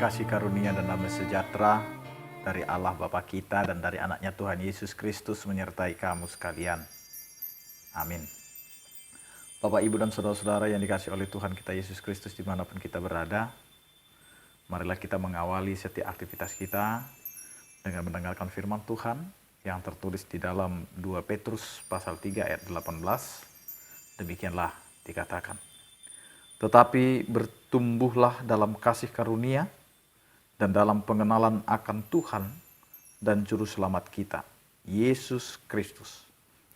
Kasih karunia dan damai sejahtera dari Allah Bapa kita dan dari anaknya Tuhan Yesus Kristus menyertai kamu sekalian. Amin. Bapak, Ibu, dan saudara-saudara yang dikasihi oleh Tuhan kita Yesus Kristus dimanapun kita berada, marilah kita mengawali setiap aktivitas kita dengan mendengarkan firman Tuhan yang tertulis di dalam 2 Petrus pasal 3 ayat 18. Demikianlah dikatakan, tetapi bertumbuhlah dalam kasih karunia dan dalam pengenalan akan Tuhan dan Juru Selamat kita, Yesus Kristus.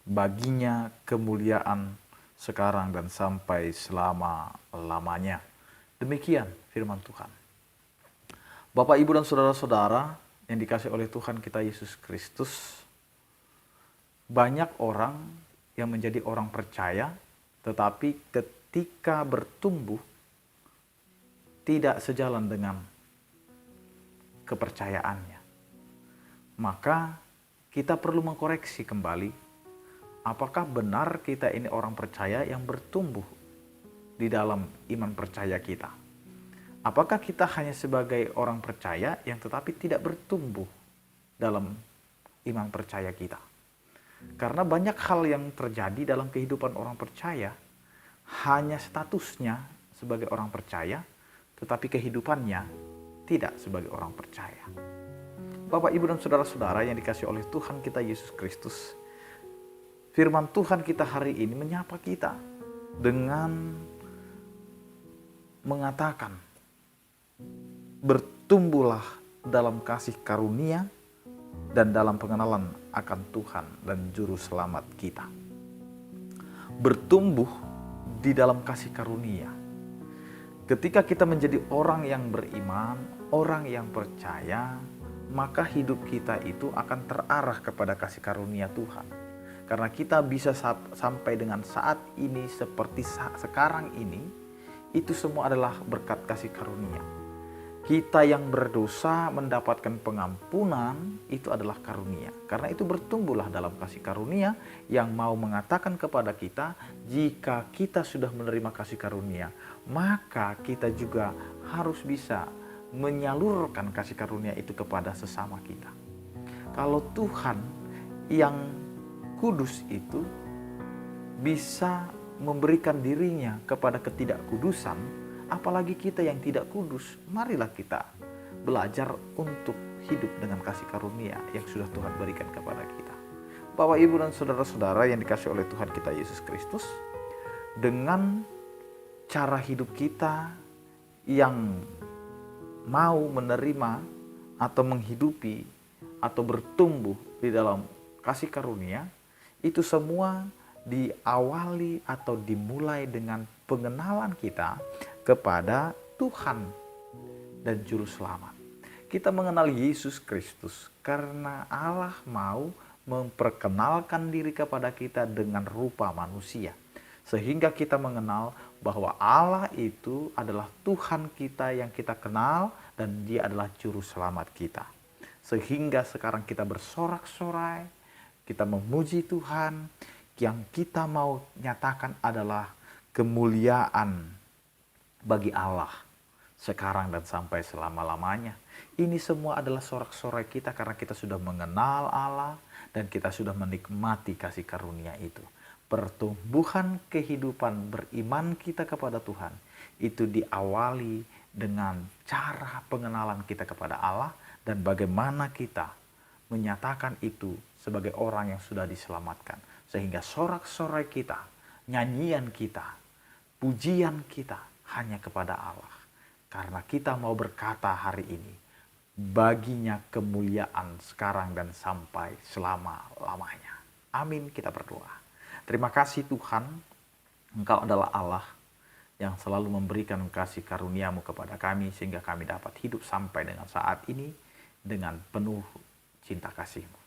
Baginya kemuliaan sekarang dan sampai selama-lamanya. Demikian firman Tuhan. Bapak, Ibu, dan saudara-saudara yang dikasihi oleh Tuhan kita Yesus Kristus, banyak orang yang menjadi orang percaya, tetapi ketika bertumbuh tidak sejalan dengan kepercayaannya. Maka kita perlu mengkoreksi kembali, apakah benar kita ini orang percaya yang bertumbuh di dalam iman percaya kita? Apakah kita hanya sebagai orang percaya yang tetapi tidak bertumbuh dalam iman percaya kita? Karena banyak hal yang terjadi dalam kehidupan orang percaya, hanya statusnya sebagai orang percaya, tetapi kehidupannya tidak sebagai orang percaya. Bapak, Ibu, dan saudara-saudara yang dikasihi oleh Tuhan kita Yesus Kristus, firman Tuhan kita hari ini menyapa kita dengan mengatakan, bertumbuhlah dalam kasih karunia dan dalam pengenalan akan Tuhan dan Juru Selamat kita. Bertumbuh di dalam kasih karunia. Ketika kita menjadi orang yang beriman, orang yang percaya, maka hidup kita itu akan terarah kepada kasih karunia Tuhan. Karena kita bisa sampai dengan saat ini seperti sekarang ini, itu semua adalah berkat kasih karunia. Kita yang berdosa mendapatkan pengampunan, itu adalah karunia. Karena itu bertumbuhlah dalam kasih karunia yang mau mengatakan kepada kita, jika kita sudah menerima kasih karunia, maka kita juga harus bisa menyalurkan kasih karunia itu kepada sesama kita. Kalau Tuhan yang kudus itu bisa memberikan dirinya kepada ketidakkudusan, apalagi kita yang tidak kudus, marilah kita belajar untuk hidup dengan kasih karunia yang sudah Tuhan berikan kepada kita. Bapak, Ibu, dan saudara-saudara yang dikasihi oleh Tuhan kita Yesus Kristus, dengan cara hidup kita yang mau menerima atau menghidupi atau bertumbuh di dalam kasih karunia, itu semua diawali atau dimulai dengan pengenalan kita kepada Tuhan dan Juru Selamat. Kita mengenal Yesus Kristus karena Allah mau memperkenalkan diri kepada kita dengan rupa manusia. Sehingga kita mengenal bahwa Allah itu adalah Tuhan kita yang kita kenal dan Dia adalah Juru Selamat kita. Sehingga sekarang kita bersorak-sorai, kita memuji Tuhan, yang kita mau nyatakan adalah kemuliaan bagi Allah sekarang dan sampai selama-lamanya. Ini semua adalah sorak-sorai kita karena kita sudah mengenal Allah dan kita sudah menikmati kasih karunia itu. Pertumbuhan kehidupan beriman kita kepada Tuhan itu diawali dengan cara pengenalan kita kepada Allah dan bagaimana kita menyatakan itu sebagai orang yang sudah diselamatkan. Sehingga sorak-sorai kita, nyanyian kita, pujian kita hanya kepada Allah. Karena kita mau berkata hari ini, baginya kemuliaan sekarang dan sampai selama-lamanya. Amin, kita berdoa. Terima kasih Tuhan, Engkau adalah Allah yang selalu memberikan kasih karuniamu kepada kami sehingga kami dapat hidup sampai dengan saat ini dengan penuh cinta kasih-Mu.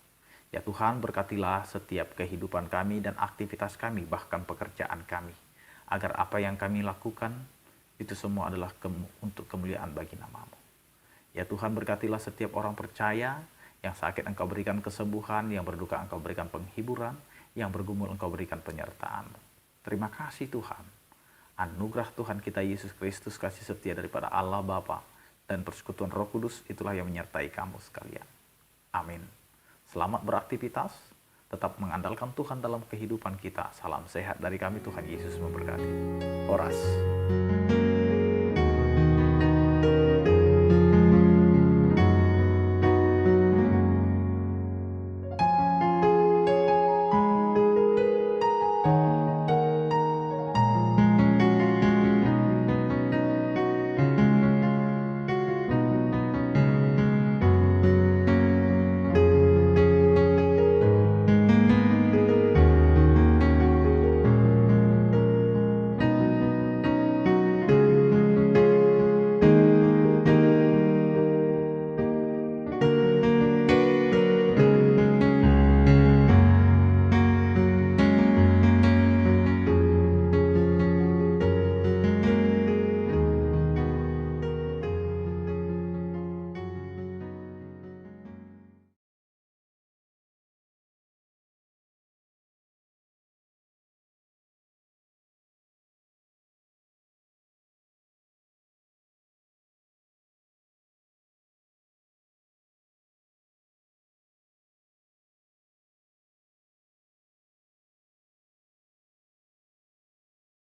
Ya Tuhan, berkatilah setiap kehidupan kami dan aktivitas kami, bahkan pekerjaan kami. Agar apa yang kami lakukan, itu semua adalah untuk kemuliaan bagi nama-Mu. Ya Tuhan, berkatilah setiap orang percaya, yang sakit Engkau berikan kesembuhan, yang berduka Engkau berikan penghiburan, yang bergumul Engkau berikan penyertaan-Mu. Terima kasih Tuhan. Anugerah Tuhan kita Yesus Kristus, kasih setia daripada Allah Bapa, dan persekutuan Roh Kudus itulah yang menyertai kamu sekalian. Amin. Selamat beraktivitas, tetap mengandalkan Tuhan dalam kehidupan kita. Salam sehat dari kami, Tuhan Yesus memberkati. Horas.